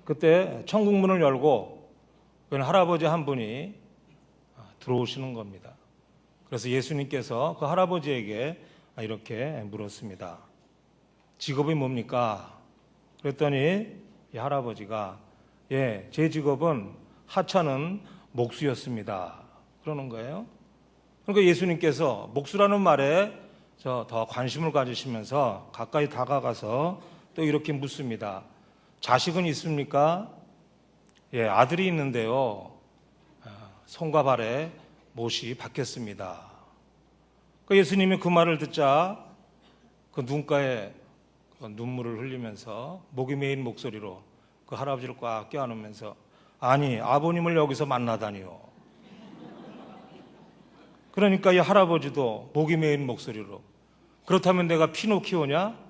그때 천국문을 열고 할아버지 한 분이 들어오시는 겁니다. 그래서 예수님께서 그 할아버지에게 이렇게 물었습니다. 직업이 뭡니까? 그랬더니 이 할아버지가 제 직업은 하찮은 목수였습니다. 그러는 거예요. 그러니까 예수님께서 목수라는 말에 더 관심을 가지시면서 가까이 다가가서 또 이렇게 묻습니다. 자식은 있습니까? 아들이 있는데요. 손과 발에 못이 박혔습니다. 예수님이 그 말을 듣자 그 눈가에 눈물을 흘리면서 목이 메인 목소리로 그 할아버지를 꽉 껴안으면서 아니 아버님을 여기서 만나다니요. 그러니까 이 할아버지도 목이 메인 목소리로 그렇다면 내가 피노키오냐?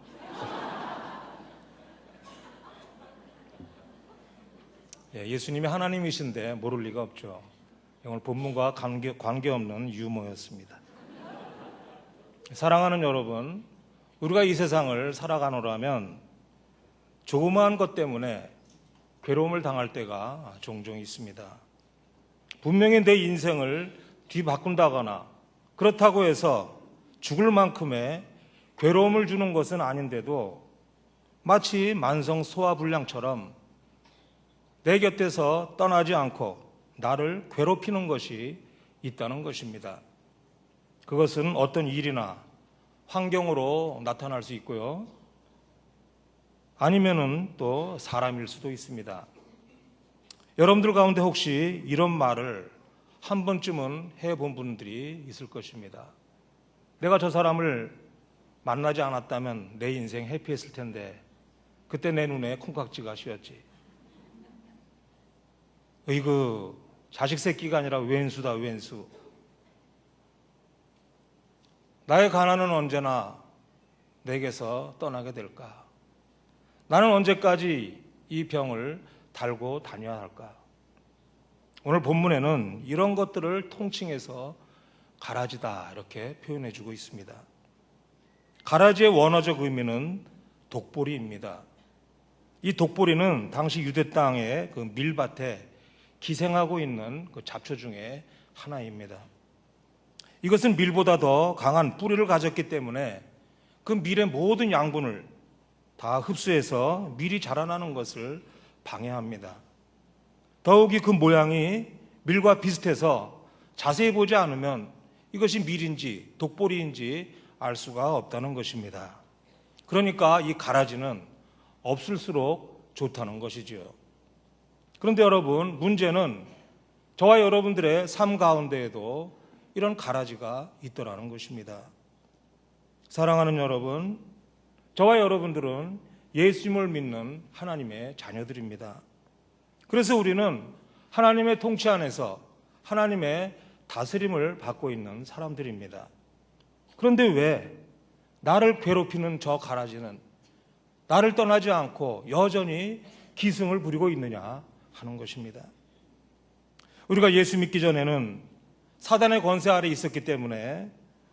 예수님이 하나님이신데 모를 리가 없죠. 오늘 본문과 관계없는 유머였습니다. 사랑하는 여러분, 우리가 이 세상을 살아가노라면 조그마한 것 때문에 괴로움을 당할 때가 종종 있습니다. 분명히 내 인생을 뒤바꾼다거나 그렇다고 해서 죽을 만큼의 괴로움을 주는 것은 아닌데도 마치 만성 소화불량처럼 내 곁에서 떠나지 않고 나를 괴롭히는 것이 있다는 것입니다. 그것은 어떤 일이나 환경으로 나타날 수 있고요. 아니면은 또 사람일 수도 있습니다. 여러분들 가운데 혹시 이런 말을 한 번쯤은 해본 분들이 있을 것입니다. 내가 저 사람을 만나지 않았다면 내 인생 해피했을 텐데 그때 내 눈에 콩깍지가 씌었지. 으이그 자식 새끼가 아니라 왼수다 왼수. 나의 가난은 언제나 내게서 떠나게 될까? 나는 언제까지 이 병을 달고 다녀야 할까? 오늘 본문에는 이런 것들을 통칭해서 가라지다 이렇게 표현해 주고 있습니다. 가라지의 원어적 의미는 독보리입니다. 이 독보리는 당시 유대 땅의 그 밀밭에 기생하고 있는 그 잡초 중에 하나입니다. 이것은 밀보다 더 강한 뿌리를 가졌기 때문에 그 밀의 모든 양분을 다 흡수해서 밀이 자라나는 것을 방해합니다. 더욱이 그 모양이 밀과 비슷해서 자세히 보지 않으면 이것이 밀인지 독보리인지 알 수가 없다는 것입니다. 그러니까 이 가라지는 없을수록 좋다는 것이지요. 그런데 여러분, 문제는 저와 여러분들의 삶 가운데에도 이런 가라지가 있더라는 것입니다. 사랑하는 여러분, 저와 여러분들은 예수님을 믿는 하나님의 자녀들입니다. 그래서 우리는 하나님의 통치 안에서 하나님의 다스림을 받고 있는 사람들입니다. 그런데 왜 나를 괴롭히는 저 가라지는 나를 떠나지 않고 여전히 기승을 부리고 있느냐 하는 것입니다. 우리가 예수 믿기 전에는 사단의 권세 아래 있었기 때문에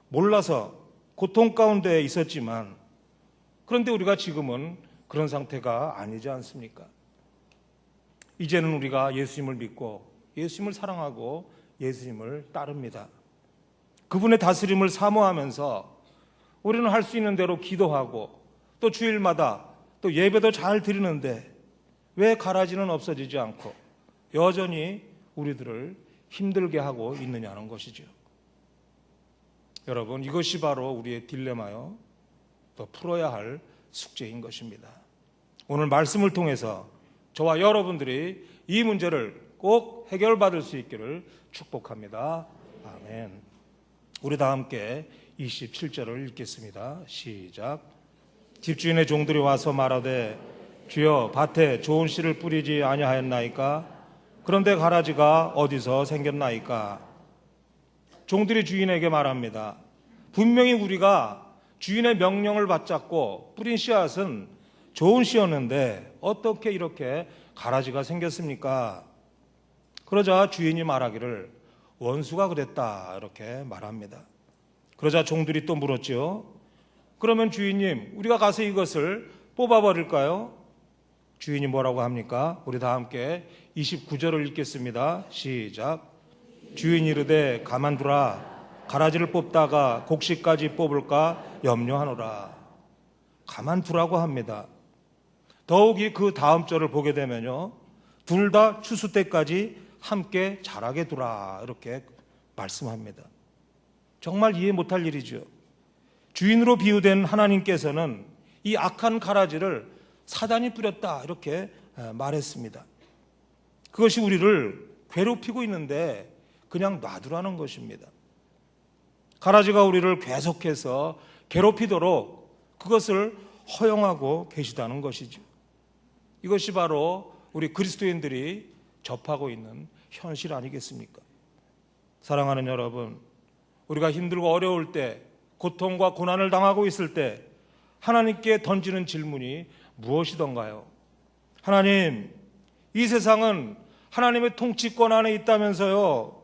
몰라서 고통 가운데 있었지만 그런데 우리가 지금은 그런 상태가 아니지 않습니까? 이제는 우리가 예수님을 믿고 예수님을 사랑하고 예수님을 따릅니다. 그분의 다스림을 사모하면서 우리는 할 수 있는 대로 기도하고 또 주일마다 또 예배도 잘 드리는데 왜 가라지는 없어지지 않고 여전히 우리들을 힘들게 하고 있느냐는 것이죠. 여러분, 이것이 바로 우리의 딜레마요, 또 풀어야 할 숙제인 것입니다. 오늘 말씀을 통해서 저와 여러분들이 이 문제를 꼭 해결받을 수 있기를 축복합니다. 아멘. 우리 다 함께 27절을 읽겠습니다. 시작. 집주인의 종들이 와서 말하되 주여 밭에 좋은 씨를 뿌리지 아니하였나이까? 그런데 가라지가 어디서 생겼나이까? 종들이 주인에게 말합니다. 분명히 우리가 주인의 명령을 받잡고 뿌린 씨앗은 좋은 씨였는데 어떻게 이렇게 가라지가 생겼습니까? 그러자 주인이 말하기를 원수가 그랬다 이렇게 말합니다. 그러자 종들이 또 물었죠. 그러면 주인님, 우리가 가서 이것을 뽑아버릴까요? 주인이 뭐라고 합니까? 우리 다 함께 29절을 읽겠습니다. 시작. 주인이 이르되 가만두라. 가라지를 뽑다가 곡식까지 뽑을까 염려하노라. 가만두라고 합니다. 더욱이 그 다음 절을 보게 되면요, 둘 다 추수 때까지 함께 자라게 두라, 이렇게 말씀합니다. 정말 이해 못할 일이죠. 주인으로 비유된 하나님께서는 이 악한 가라지를 사단이 뿌렸다, 이렇게 말했습니다. 그것이 우리를 괴롭히고 있는데 그냥 놔두라는 것입니다. 가라지가 우리를 계속해서 괴롭히도록 그것을 허용하고 계시다는 것이죠. 이것이 바로 우리 그리스도인들이 접하고 있는 현실 아니겠습니까? 사랑하는 여러분, 우리가 힘들고 어려울 때, 고통과 고난을 당하고 있을 때 하나님께 던지는 질문이 무엇이던가요? 하나님, 이 세상은 하나님의 통치권 안에 있다면서요.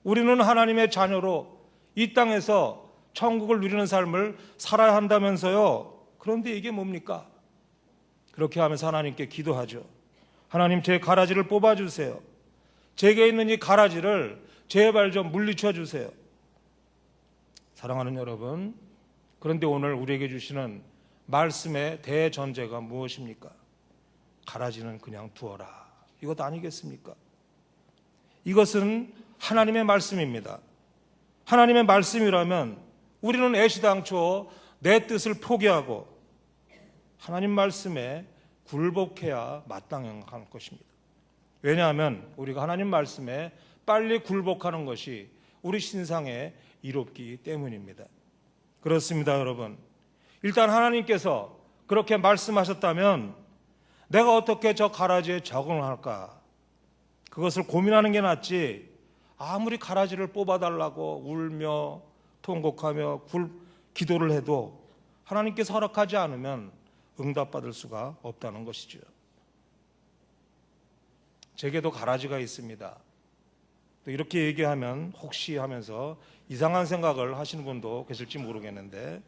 우리는 하나님의 자녀로 이 땅에서 천국을 누리는 삶을 살아야 한다면서요. 그런데 이게 뭡니까? 그렇게 하면서 하나님께 기도하죠. 하나님, 제 가라지를 뽑아주세요. 제게 있는 이 가라지를 제발 좀 물리쳐 주세요. 사랑하는 여러분, 그런데 오늘 우리에게 주시는 말씀의 대전제가 무엇입니까? 가라지는 그냥 두어라, 이것 아니겠습니까? 이것은 하나님의 말씀입니다. 하나님의 말씀이라면 우리는 애시당초 내 뜻을 포기하고 하나님 말씀에 굴복해야 마땅한 것입니다. 왜냐하면 우리가 하나님 말씀에 빨리 굴복하는 것이 우리 신상에 이롭기 때문입니다. 그렇습니다, 여러분. 일단 하나님께서 그렇게 말씀하셨다면 내가 어떻게 저 가라지에 적응을 할까? 그것을 고민하는 게 낫지, 아무리 가라지를 뽑아달라고 울며 통곡하며 기도를 해도 하나님께서 허락하지 않으면 응답받을 수가 없다는 것이죠. 제게도 가라지가 있습니다. 또 이렇게 얘기하면 혹시 하면서 이상한 생각을 하시는 분도 계실지 모르겠는데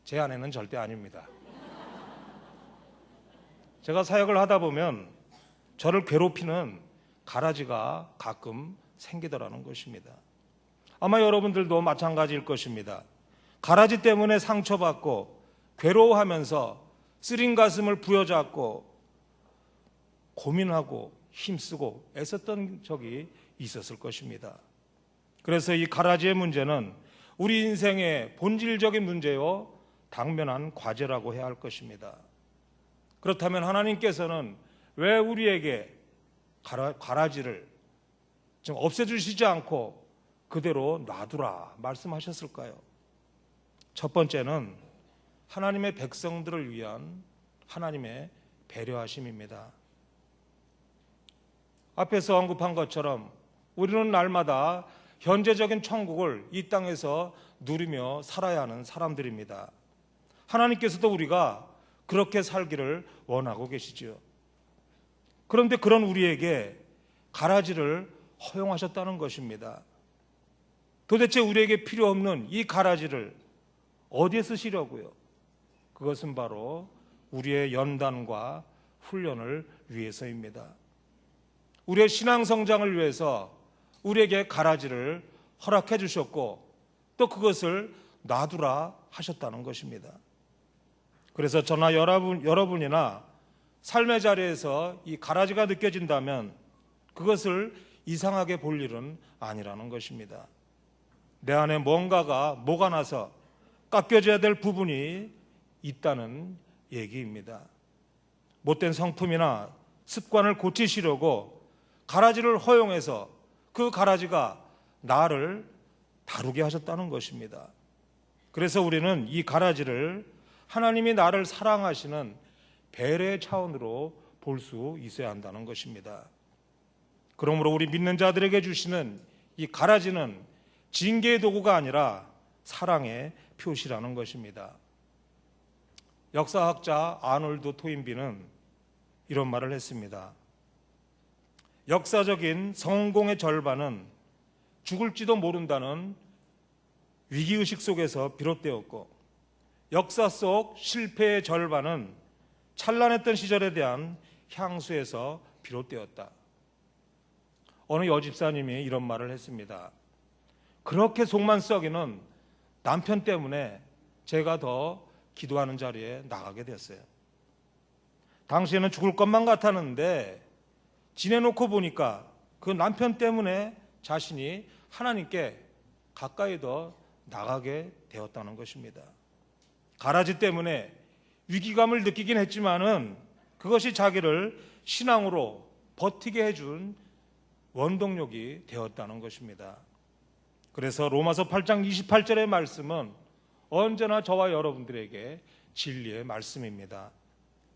제 아내는 절대 아닙니다. 제가 사역을 하다 보면 저를 괴롭히는 가라지가 가끔 생기더라는 것입니다. 아마 여러분들도 마찬가지일 것입니다. 가라지 때문에 상처받고 괴로워하면서 쓰린 가슴을 부여잡고 고민하고 힘쓰고 애썼던 적이 있었을 것입니다. 그래서 이 가라지의 문제는 우리 인생의 본질적인 문제요, 당면한 과제라고 해야 할 것입니다. 그렇다면 하나님께서는 왜 우리에게 가라지를 좀 없애주시지 않고 그대로 놔두라 말씀하셨을까요? 첫 번째는 하나님의 백성들을 위한 하나님의 배려하심입니다. 앞에서 언급한 것처럼 우리는 날마다 현재적인 천국을 이 땅에서 누리며 살아야 하는 사람들입니다. 하나님께서도 우리가 그렇게 살기를 원하고 계시죠. 그런데 그런 우리에게 가라지를 허용하셨다는 것입니다. 도대체 우리에게 필요 없는 이 가라지를 어디에 쓰시려고요? 그것은 바로 우리의 연단과 훈련을 위해서입니다. 우리의 신앙 성장을 위해서 우리에게 가라지를 허락해 주셨고 또 그것을 놔두라 하셨다는 것입니다. 그래서 저나 여러분이나 삶의 자리에서 이 가라지가 느껴진다면 그것을 이상하게 볼 일은 아니라는 것입니다. 내 안에 뭔가가 나서 깎여져야 될 부분이 있다는 얘기입니다. 못된 성품이나 습관을 고치시려고 가라지를 허용해서 그 가라지가 나를 다루게 하셨다는 것입니다. 그래서 우리는 이 가라지를 하나님이 나를 사랑하시는 배려의 차원으로 볼 수 있어야 한다는 것입니다. 그러므로 우리 믿는 자들에게 주시는 이 가라지는 징계의 도구가 아니라 사랑의 표시라는 것입니다. 역사학자 아놀드 토인비는 이런 말을 했습니다. 역사적인 성공의 절반은 죽을지도 모른다는 위기의식 속에서 비롯되었고 역사 속 실패의 절반은 찬란했던 시절에 대한 향수에서 비롯되었다. 어느 여집사님이 이런 말을 했습니다. 그렇게 속만 썩이는 남편 때문에 제가 더 기도하는 자리에 나가게 됐어요. 당시에는 죽을 것만 같았는데 지내놓고 보니까 그 남편 때문에 자신이 하나님께 가까이 더 나가게 되었다는 것입니다. 가라지 때문에 위기감을 느끼긴 했지만은 그것이 자기를 신앙으로 버티게 해준 원동력이 되었다는 것입니다. 그래서 로마서 8장 28절의 말씀은 언제나 저와 여러분들에게 진리의 말씀입니다.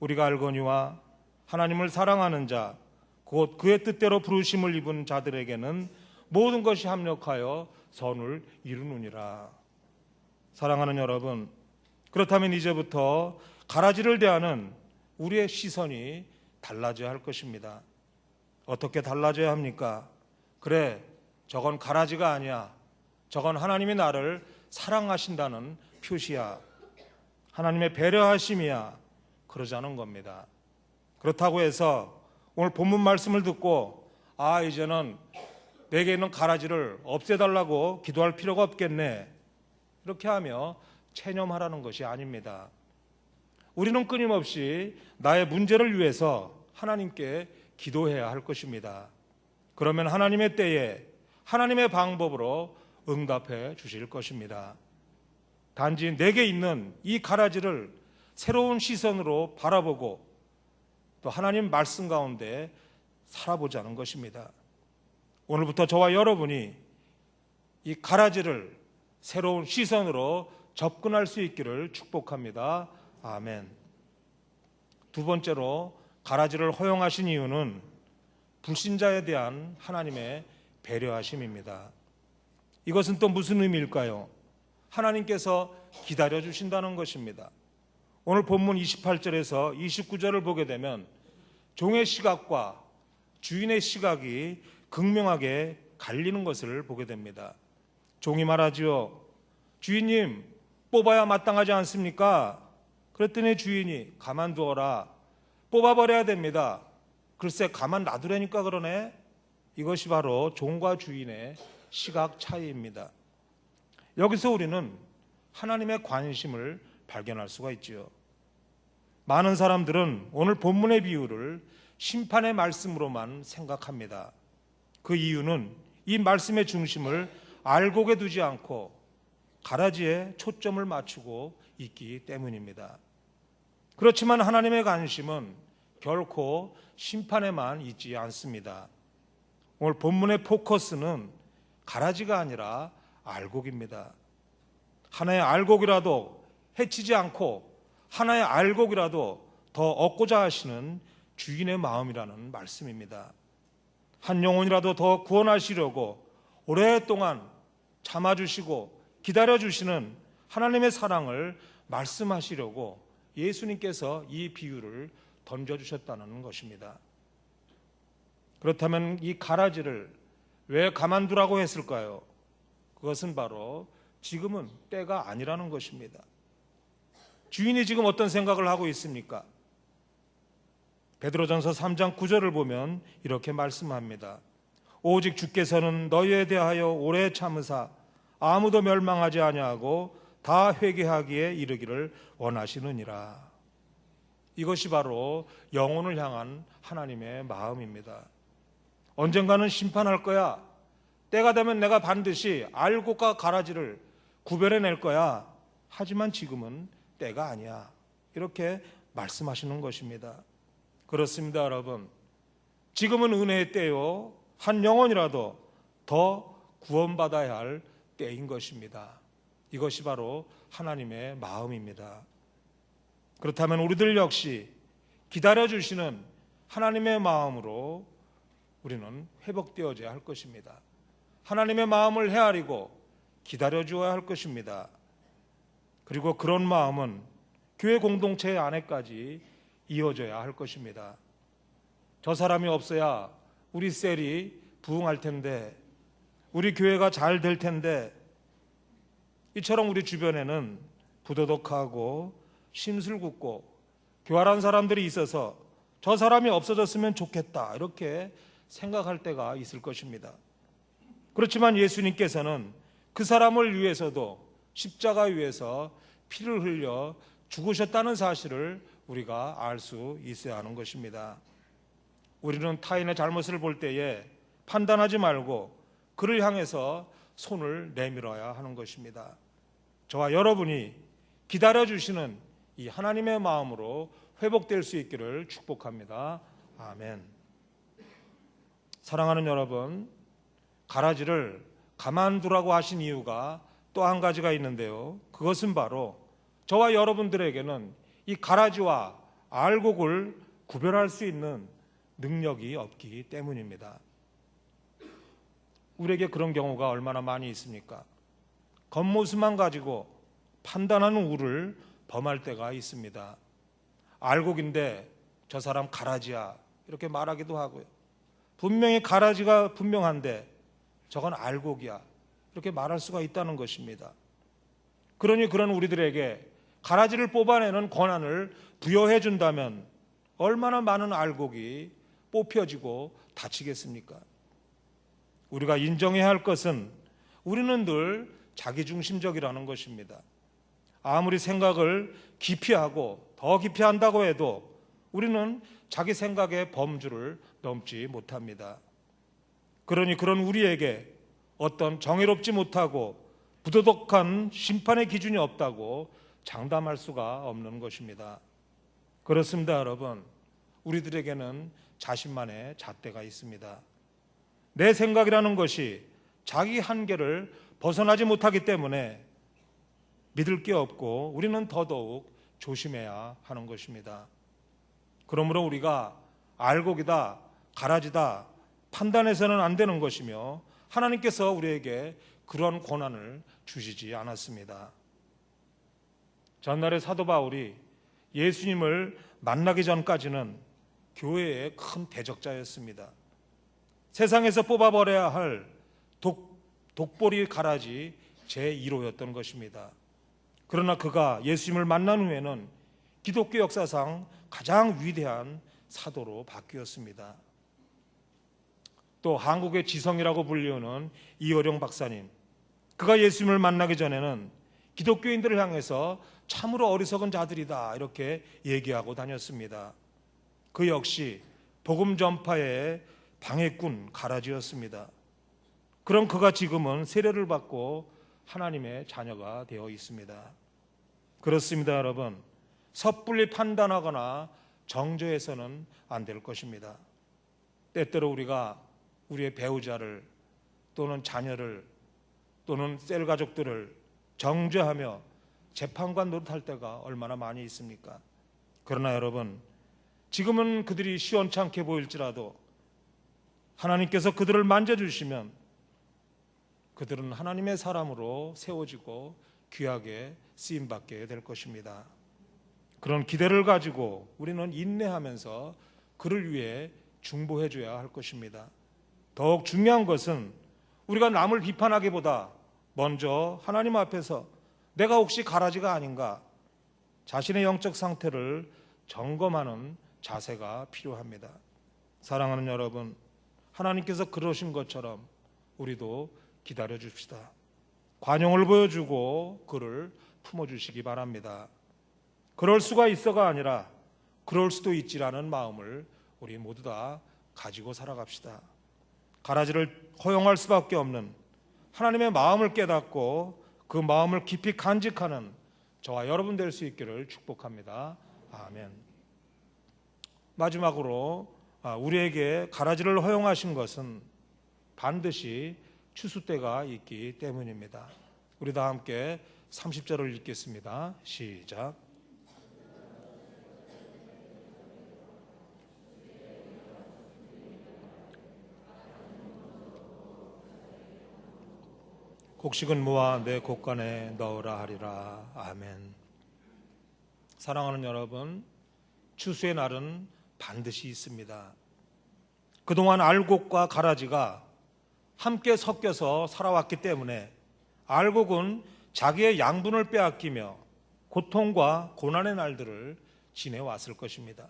우리가 알거니와 하나님을 사랑하는 자, 곧 그의 뜻대로 부르심을 입은 자들에게는 모든 것이 합력하여 선을 이루느니라. 사랑하는 여러분, 그렇다면 이제부터 가라지를 대하는 우리의 시선이 달라져야 할 것입니다. 어떻게 달라져야 합니까? 그래, 저건 가라지가 아니야. 저건 하나님이 나를 사랑하신다는 표시야. 하나님의 배려하심이야. 그러자는 겁니다. 그렇다고 해서 오늘 본문 말씀을 듣고 이제는 내게 있는 가라지를 없애달라고 기도할 필요가 없겠네, 이렇게 하며 체념하라는 것이 아닙니다. 우리는 끊임없이 나의 문제를 위해서 하나님께 기도해야 할 것입니다. 그러면 하나님의 때에 하나님의 방법으로 응답해 주실 것입니다. 단지 내게 있는 이 가라지를 새로운 시선으로 바라보고 또 하나님 말씀 가운데 살아보자는 것입니다. 오늘부터 저와 여러분이 이 가라지를 새로운 시선으로 접근할 수 있기를 축복합니다. 아멘. 두 번째로 가라지를 허용하신 이유는 불신자에 대한 하나님의 배려하심입니다. 이것은 또 무슨 의미일까요? 하나님께서 기다려 주신다는 것입니다. 오늘 본문 28절에서 29절을 보게 되면 종의 시각과 주인의 시각이 극명하게 갈리는 것을 보게 됩니다. 종이 말하지요. 주인님, 뽑아야 마땅하지 않습니까? 그랬더니 주인이 가만두어라. 뽑아버려야 됩니다. 글쎄 가만 놔두라니까 그러네. 이것이 바로 종과 주인의 시각 차이입니다. 여기서 우리는 하나님의 관심을 발견할 수가 있지요. 많은 사람들은 오늘 본문의 비유를 심판의 말씀으로만 생각합니다. 그 이유는 이 말씀의 중심을 알곡에 두지 않고 가라지에 초점을 맞추고 있기 때문입니다. 그렇지만 하나님의 관심은 결코 심판에만 있지 않습니다. 오늘 본문의 포커스는 가라지가 아니라 알곡입니다. 하나의 알곡이라도 해치지 않고 하나의 알곡이라도 더 얻고자 하시는 주인의 마음이라는 말씀입니다. 한 영혼이라도 더 구원하시려고 오랫동안 참아주시고 기다려주시는 하나님의 사랑을 말씀하시려고 예수님께서 이 비유를 던져주셨다는 것입니다. 그렇다면 이 가라지를 왜 가만두라고 했을까요? 그것은 바로 지금은 때가 아니라는 것입니다. 주인이 지금 어떤 생각을 하고 있습니까? 베드로전서 3장 9절을 보면 이렇게 말씀합니다. 오직 주께서는 너희에 대하여 오래 참으사 아무도 멸망하지 아니하고 다 회개하기에 이르기를 원하시느니라. 이것이 바로 영혼을 향한 하나님의 마음입니다. 언젠가는 심판할 거야. 때가 되면 내가 반드시 알곡과 가라지를 구별해낼 거야. 하지만 지금은 때가 아니야. 이렇게 말씀하시는 것입니다. 그렇습니다, 여러분. 지금은 은혜의 때요. 한 영혼이라도 더 구원받아야 할 때인 것입니다. 이것이 바로 하나님의 마음입니다. 그렇다면 우리들 역시 기다려주시는 하나님의 마음으로 우리는 회복되어져야 할 것입니다. 하나님의 마음을 헤아리고 기다려주어야 할 것입니다. 그리고 그런 마음은 교회 공동체 안에까지 이어져야 할 것입니다. 저 사람이 없어야 우리 셀이 부흥할 텐데, 우리 교회가 잘 될 텐데, 이처럼 우리 주변에는 부도덕하고 심술궂고 교활한 사람들이 있어서 저 사람이 없어졌으면 좋겠다 이렇게 생각할 때가 있을 것입니다. 그렇지만 예수님께서는 그 사람을 위해서도 십자가 위에서 피를 흘려 죽으셨다는 사실을 우리가 알 수 있어야 하는 것입니다. 우리는 타인의 잘못을 볼 때에 판단하지 말고 그를 향해서 손을 내밀어야 하는 것입니다. 저와 여러분이 기다려주시는 이 하나님의 마음으로 회복될 수 있기를 축복합니다. 아멘. 사랑하는 여러분, 가라지를 가만두라고 하신 이유가 또 한 가지가 있는데요. 그것은 바로 저와 여러분들에게는 이 가라지와 알곡을 구별할 수 있는 능력이 없기 때문입니다. 우리에게 그런 경우가 얼마나 많이 있습니까? 겉모습만 가지고 판단하는 우를 범할 때가 있습니다. 알곡인데 저 사람 가라지야 이렇게 말하기도 하고요. 분명히 가라지가 분명한데 저건 알곡이야 이렇게 말할 수가 있다는 것입니다. 그러니 그런 우리들에게 가라지를 뽑아내는 권한을 부여해 준다면 얼마나 많은 알곡이 뽑혀지고 다치겠습니까? 우리가 인정해야 할 것은 우리는 늘 자기중심적이라는 것입니다. 아무리 생각을 깊이 하고 더 깊이 한다고 해도 우리는 자기 생각의 범주를 넘지 못합니다. 그러니 그런 우리에게 어떤 정의롭지 못하고 부도덕한 심판의 기준이 없다고 장담할 수가 없는 것입니다. 그렇습니다, 여러분. 우리들에게는 자신만의 잣대가 있습니다. 내 생각이라는 것이 자기 한계를 벗어나지 못하기 때문에 믿을 게 없고 우리는 더더욱 조심해야 하는 것입니다. 그러므로 우리가 알곡이다, 가라지다 판단해서는 안 되는 것이며 하나님께서 우리에게 그런 권한을 주시지 않았습니다. 전날에 사도 바울이 예수님을 만나기 전까지는 교회의 큰 대적자였습니다. 세상에서 뽑아버려야 할 독보리 가라지 제1호였던 것입니다. 그러나 그가 예수님을 만난 후에는 기독교 역사상 가장 위대한 사도로 바뀌었습니다. 또 한국의 지성이라고 불리우는 이어령 박사님, 그가 예수님을 만나기 전에는 기독교인들을 향해서 참으로 어리석은 자들이다 이렇게 얘기하고 다녔습니다. 그 역시 복음 전파의 방해꾼 가라지였습니다. 그럼 그가 지금은 세례를 받고 하나님의 자녀가 되어 있습니다. 그렇습니다, 여러분. 섣불리 판단하거나 정죄해서는 안 될 것입니다. 때때로 우리가 우리의 배우자를 또는 자녀를 또는 셀 가족들을 정죄하며 재판관 노릇할 때가 얼마나 많이 있습니까? 그러나 여러분, 지금은 그들이 시원찮게 보일지라도 하나님께서 그들을 만져주시면 그들은 하나님의 사람으로 세워지고 귀하게 쓰임받게 될 것입니다. 그런 기대를 가지고 우리는 인내하면서 그를 위해 중보해줘야 할 것입니다. 더욱 중요한 것은 우리가 남을 비판하기보다 먼저 하나님 앞에서 내가 혹시 가라지가 아닌가 자신의 영적 상태를 점검하는 자세가 필요합니다. 사랑하는 여러분, 하나님께서 그러신 것처럼 우리도 기다려 줍시다. 관용을 보여주고 그를 품어주시기 바랍니다. 그럴 수가 있어가 아니라 그럴 수도 있지라는 마음을 우리 모두 다 가지고 살아갑시다. 가라지를 허용할 수밖에 없는 하나님의 마음을 깨닫고 그 마음을 깊이 간직하는 저와 여러분 될 수 있기를 축복합니다. 아멘. 마지막으로 우리에게 가라지를 허용하신 것은 반드시 추수 때가 있기 때문입니다. 우리 다 함께 30절을 읽겠습니다. 시작. 곡식은 모아 내 곡간에 넣으라 하리라. 아멘. 사랑하는 여러분, 추수의 날은 반드시 있습니다. 그동안 알곡과 가라지가 함께 섞여서 살아왔기 때문에 알곡은 자기의 양분을 빼앗기며 고통과 고난의 날들을 지내왔을 것입니다.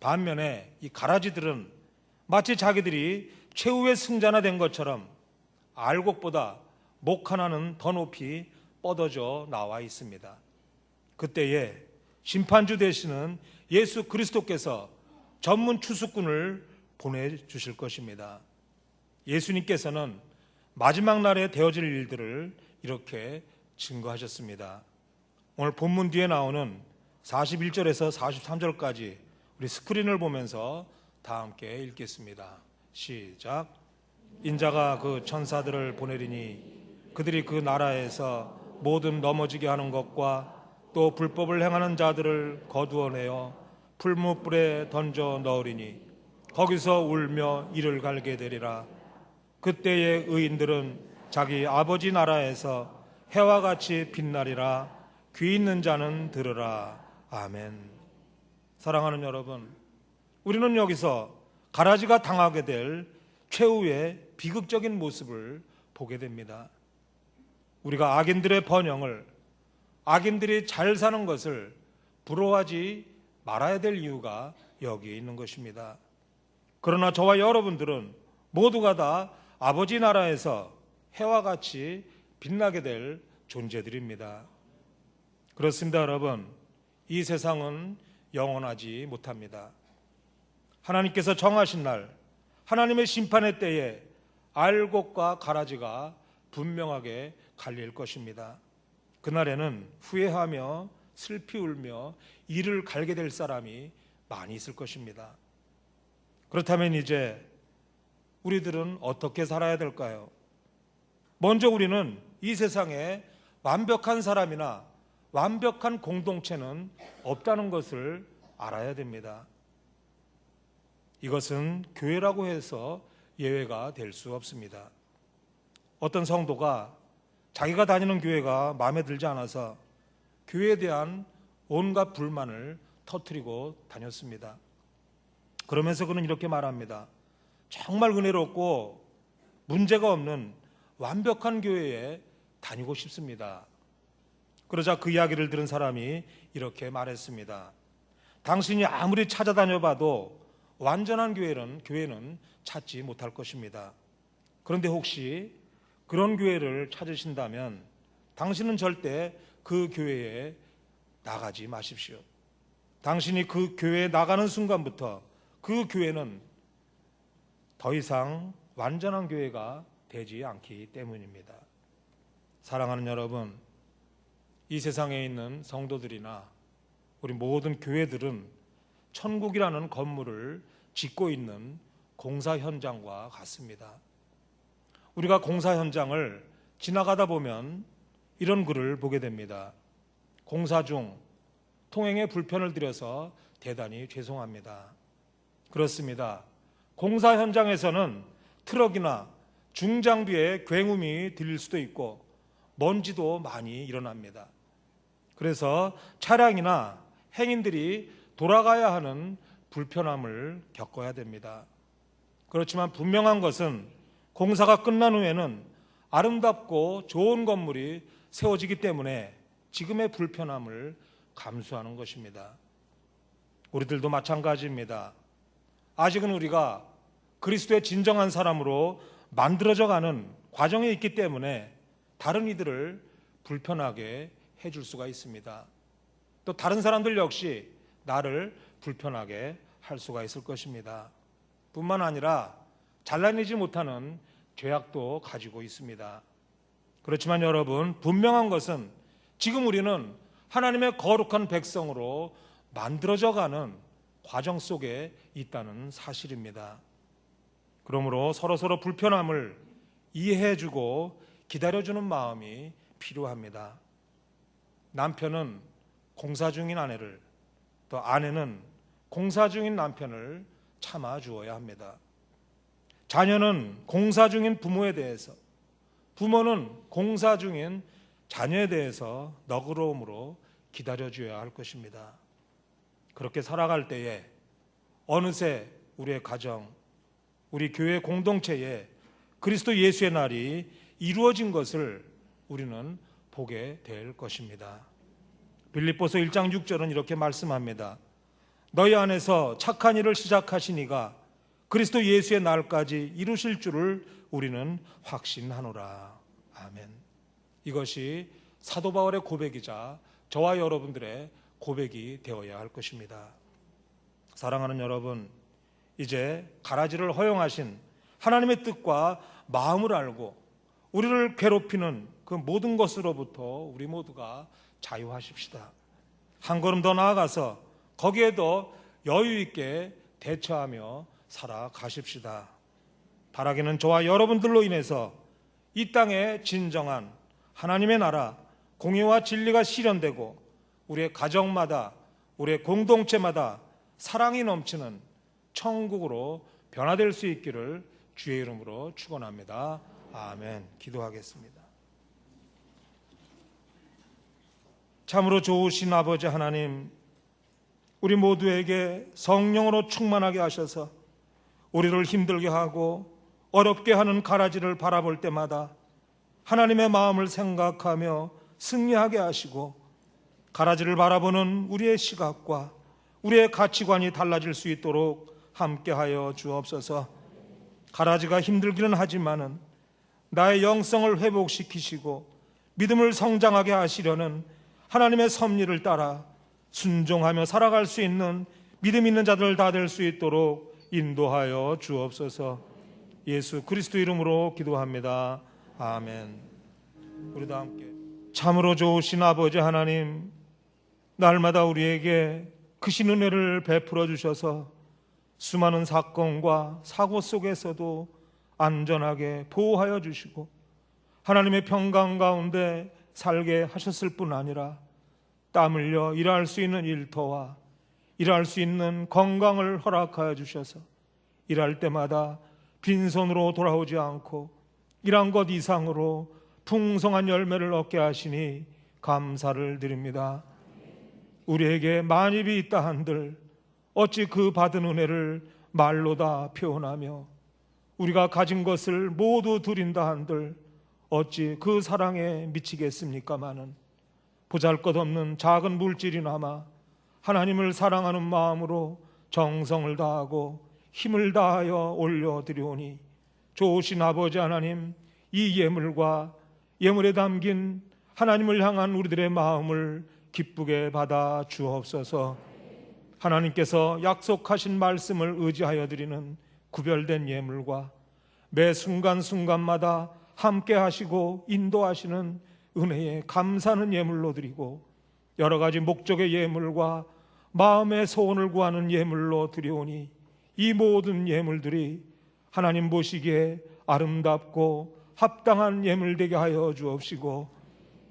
반면에 이 가라지들은 마치 자기들이 최후의 승자나 된 것처럼 알곡보다 목 하나는 더 높이 뻗어져 나와 있습니다. 그때에 심판주 되시는 예수 그리스도께서 전문 추수꾼을 보내주실 것입니다. 예수님께서는 마지막 날에 되어질 일들을 이렇게 증거하셨습니다. 오늘 본문 뒤에 나오는 41절에서 43절까지 우리 스크린을 보면서 다 함께 읽겠습니다. 시작. 인자가 그 천사들을 보내리니 그들이 그 나라에서 모든 넘어지게 하는 것과 또 불법을 행하는 자들을 거두어내어 풀무불에 던져 넣으리니 거기서 울며 이를 갈게 되리라. 그때의 의인들은 자기 아버지 나라에서 해와 같이 빛나리라. 귀 있는 자는 들으라. 아멘. 사랑하는 여러분, 우리는 여기서 가라지가 당하게 될 최후의 비극적인 모습을 보게 됩니다. 우리가 악인들의 번영을, 악인들이 잘 사는 것을 부러워하지 말아야 될 이유가 여기에 있는 것입니다. 그러나 저와 여러분들은 모두가 다 아버지 나라에서 해와 같이 빛나게 될 존재들입니다. 그렇습니다, 여러분. 이 세상은 영원하지 못합니다. 하나님께서 정하신 날, 하나님의 심판의 때에 알곡과 가라지가 분명하게 갈릴 것입니다. 그날에는 후회하며 슬피 울며 이를 갈게 될 사람이 많이 있을 것입니다. 그렇다면 이제 우리들은 어떻게 살아야 될까요? 먼저 우리는 이 세상에 완벽한 사람이나 완벽한 공동체는 없다는 것을 알아야 됩니다. 이것은 교회라고 해서 예외가 될 수 없습니다. 어떤 성도가 자기가 다니는 교회가 마음에 들지 않아서 교회에 대한 온갖 불만을 터뜨리고 다녔습니다. 그러면서 그는 이렇게 말합니다. 정말 은혜롭고 문제가 없는 완벽한 교회에 다니고 싶습니다. 그러자 그 이야기를 들은 사람이 이렇게 말했습니다. 당신이 아무리 찾아다녀봐도 완전한 교회는 찾지 못할 것입니다. 그런데 혹시 그런 교회를 찾으신다면 당신은 절대 그 교회에 나가지 마십시오. 당신이 그 교회에 나가는 순간부터 그 교회는 더 이상 완전한 교회가 되지 않기 때문입니다. 사랑하는 여러분, 이 세상에 있는 성도들이나 우리 모든 교회들은 천국이라는 건물을 짓고 있는 공사 현장과 같습니다. 우리가 공사 현장을 지나가다 보면 이런 글을 보게 됩니다. 공사 중 통행에 불편을 드려서 대단히 죄송합니다. 그렇습니다. 공사 현장에서는 트럭이나 중장비의 굉음이 들릴 수도 있고 먼지도 많이 일어납니다. 그래서 차량이나 행인들이 돌아가야 하는 불편함을 겪어야 됩니다. 그렇지만 분명한 것은 공사가 끝난 후에는 아름답고 좋은 건물이 세워지기 때문에 지금의 불편함을 감수하는 것입니다. 우리들도 마찬가지입니다. 아직은 우리가 그리스도의 진정한 사람으로 만들어져 가는 과정에 있기 때문에 다른 이들을 불편하게 해줄 수가 있습니다. 또 다른 사람들 역시 나를 불편하게 할 수가 있을 것입니다. 뿐만 아니라 잘라내지 못하는 죄악도 가지고 있습니다. 그렇지만 여러분, 분명한 것은 지금 우리는 하나님의 거룩한 백성으로 만들어져 가는 과정 속에 있다는 사실입니다. 그러므로 서로 불편함을 이해해주고 기다려주는 마음이 필요합니다. 남편은 공사 중인 아내를, 또 아내는 공사 중인 남편을 참아주어야 합니다. 자녀는 공사 중인 부모에 대해서, 부모는 공사 중인 자녀에 대해서 너그러움으로 기다려줘야 할 것입니다. 그렇게 살아갈 때에 어느새 우리의 가정, 우리 교회 공동체에 그리스도 예수의 날이 이루어진 것을 우리는 보게 될 것입니다. 빌립보서 1장 6절은 이렇게 말씀합니다. 너희 안에서 착한 일을 시작하신 이가 그리스도 예수의 날까지 이루실 줄을 우리는 확신하노라. 아멘. 이것이 사도 바울의 고백이자 저와 여러분들의 고백이 되어야 할 것입니다. 사랑하는 여러분, 이제 가라지를 허용하신 하나님의 뜻과 마음을 알고 우리를 괴롭히는 그 모든 것으로부터 우리 모두가 자유하십시다. 한 걸음 더 나아가서 거기에 더 여유 있게 대처하며 살아가십시다. 바라기는 저와 여러분들로 인해서 이 땅에 진정한 하나님의 나라, 공의와 진리가 실현되고 우리의 가정마다, 우리의 공동체마다 사랑이 넘치는 천국으로 변화될 수 있기를 주의 이름으로 축원합니다. 아멘. 기도하겠습니다. 참으로 좋으신 아버지 하나님, 우리 모두에게 성령으로 충만하게 하셔서 우리를 힘들게 하고 어렵게 하는 가라지를 바라볼 때마다 하나님의 마음을 생각하며 승리하게 하시고 가라지를 바라보는 우리의 시각과 우리의 가치관이 달라질 수 있도록 함께하여 주옵소서. 가라지가 힘들기는 하지만은 나의 영성을 회복시키시고 믿음을 성장하게 하시려는 하나님의 섭리를 따라 순종하며 살아갈 수 있는 믿음 있는 자들 다 될 수 있도록 인도하여 주옵소서. 예수 그리스도 이름으로 기도합니다. 아멘. 우리도 함께. 참으로 좋으신 아버지 하나님, 날마다 우리에게 크신 은혜를 베풀어 주셔서 수많은 사건과 사고 속에서도 안전하게 보호하여 주시고 하나님의 평강 가운데 살게 하셨을 뿐 아니라 땀 흘려 일할 수 있는 일터와 일할 수 있는 건강을 허락하여 주셔서 일할 때마다 빈손으로 돌아오지 않고 일한 것 이상으로 풍성한 열매를 얻게 하시니 감사를 드립니다. 우리에게 만입이 있다 한들 어찌 그 받은 은혜를 말로 다 표현하며 우리가 가진 것을 모두 드린다 한들 어찌 그 사랑에 미치겠습니까마는 보잘것없는 작은 물질이나마 하나님을 사랑하는 마음으로 정성을 다하고 힘을 다하여 올려드리오니 좋으신 아버지 하나님, 이 예물과 예물에 담긴 하나님을 향한 우리들의 마음을 기쁘게 받아 주옵소서. 하나님께서 약속하신 말씀을 의지하여 드리는 구별된 예물과 매 순간순간마다 함께 하시고 인도하시는 은혜에 감사하는 예물로 드리고 여러 가지 목적의 예물과 마음의 소원을 구하는 예물로 드리오니 이 모든 예물들이 하나님 보시기에 아름답고 합당한 예물 되게 하여 주옵시고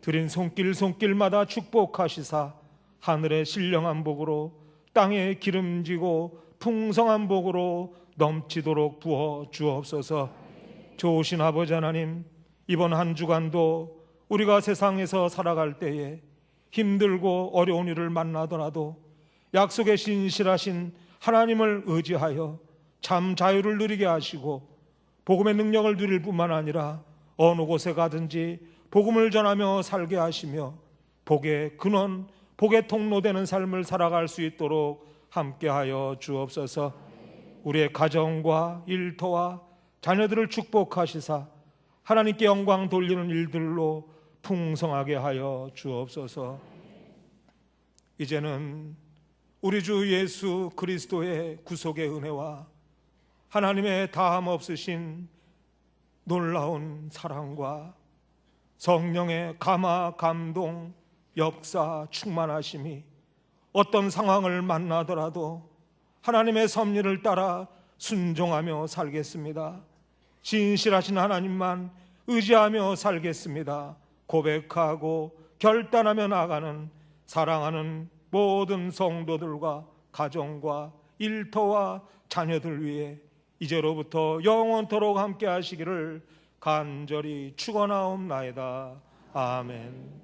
드린 손길마다 축복하시사 하늘의 신령한 복으로 땅에 기름지고 풍성한 복으로 넘치도록 부어 주옵소서. 좋으신 아버지 하나님, 이번 한 주간도 우리가 세상에서 살아갈 때에 힘들고 어려운 일을 만나더라도 약속에 신실하신 하나님을 의지하여 참 자유를 누리게 하시고 복음의 능력을 누릴 뿐만 아니라 어느 곳에 가든지 복음을 전하며 살게 하시며 복의 근원, 복의 통로되는 삶을 살아갈 수 있도록 함께하여 주옵소서. 우리의 가정과 일터와 자녀들을 축복하시사 하나님께 영광 돌리는 일들로 풍성하게 하여 주옵소서. 이제는 우리 주 예수 그리스도의 구속의 은혜와 하나님의 다함 없으신 놀라운 사랑과 성령의 감화, 감동, 역사, 충만하심이 어떤 상황을 만나더라도 하나님의 섭리를 따라 순종하며 살겠습니다. 진실하신 하나님만 의지하며 살겠습니다. 고백하고 결단하며 나가는 사랑하는 모든 성도들과 가정과 일터와 자녀들 위해 이제로부터 영원토록 함께 하시기를 간절히 축원하옵나이다. 아멘.